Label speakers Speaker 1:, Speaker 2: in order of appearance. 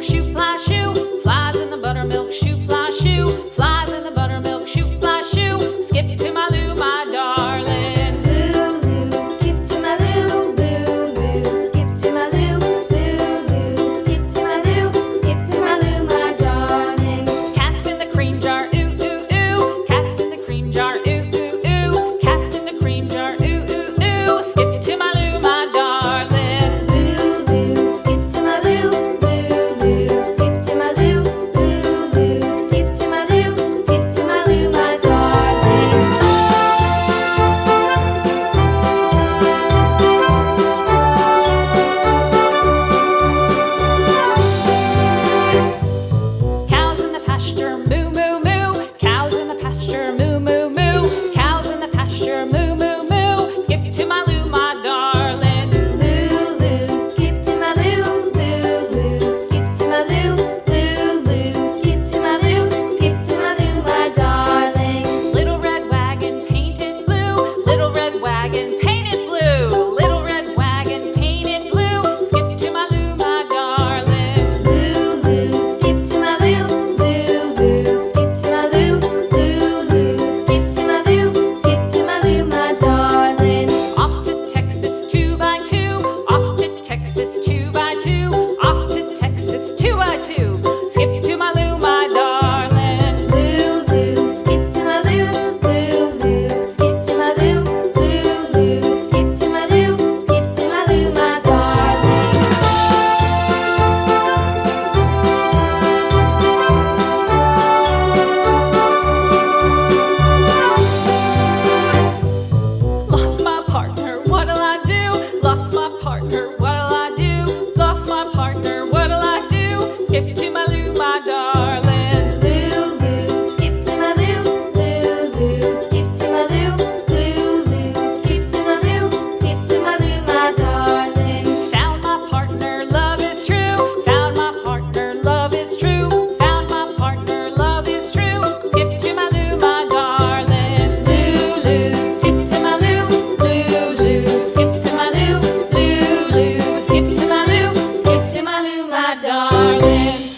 Speaker 1: buttermilk shoe, fly shoe. Flies in the buttermilk shoe, fly shoe. Flies in the buttermilk shoe, fly shoe. Skip to my Lou, my darling.
Speaker 2: Lou, skip to my Lou, Lou, skip to my Lou, Lou, skip to my Lou, skip to my Lou, my darling.
Speaker 1: Cats in the cream jar, ooh, ooh, ooh. Cats in the cream jar, ooh, ooh, ooh. Cats in the cream jar, ooh, ooh, ooh. Skip to my Lou, my darling.
Speaker 2: Lou, skip to my Lou, Lou, skip to my Lou, Lou, skip to my Lou, skip to my Lou, my darling.
Speaker 1: Cows in the pasture, moo, moo, moo. Cows in the pasture, moo, moo, moo. Cows in the pasture, moo, moo, moo. Skip to my Lou, my darling.
Speaker 2: Lou, skip to my Lou, Lou, skip to my Lou, Lou, skip to my Lou, skip to my Lou, my darling.
Speaker 1: Little red wagon painted blue. Little red wagon painted blue. Little red wagon painted blue. Skip to my Lou, my darling.
Speaker 2: Lou, skip to my Lou, Lou, skip to my Lou, Lou, skip to my Lou, skip to my Lou, my darling.
Speaker 1: Off to Texas 2x2. Off to Texas 2x2. Off to Texas 2x2. Skip to my Lou, my darling.
Speaker 2: Lou, skip to my Lou, Lou, skip to my Lou, Lou, skip to my Lou, skip to my Lou, my darling.
Speaker 1: Lost my partner, what'll I do? Lost my partner, what'll I do? Lost my partner, what'll I do? Skip to my Lou, my darling.
Speaker 2: Lou, skip to my Lou, Lou, skip to my Lou, Lou, skip to my Lou, skip to my Lou, my darling.
Speaker 1: Found my partner, love is true. Found my partner, love is true. Found my partner, love is true. Skip to my Lou, my darling.
Speaker 2: Lou, skip to my Lou, Lou, skip to my Lou, Lou, skip to my Lou, skip to my Lou, my darling.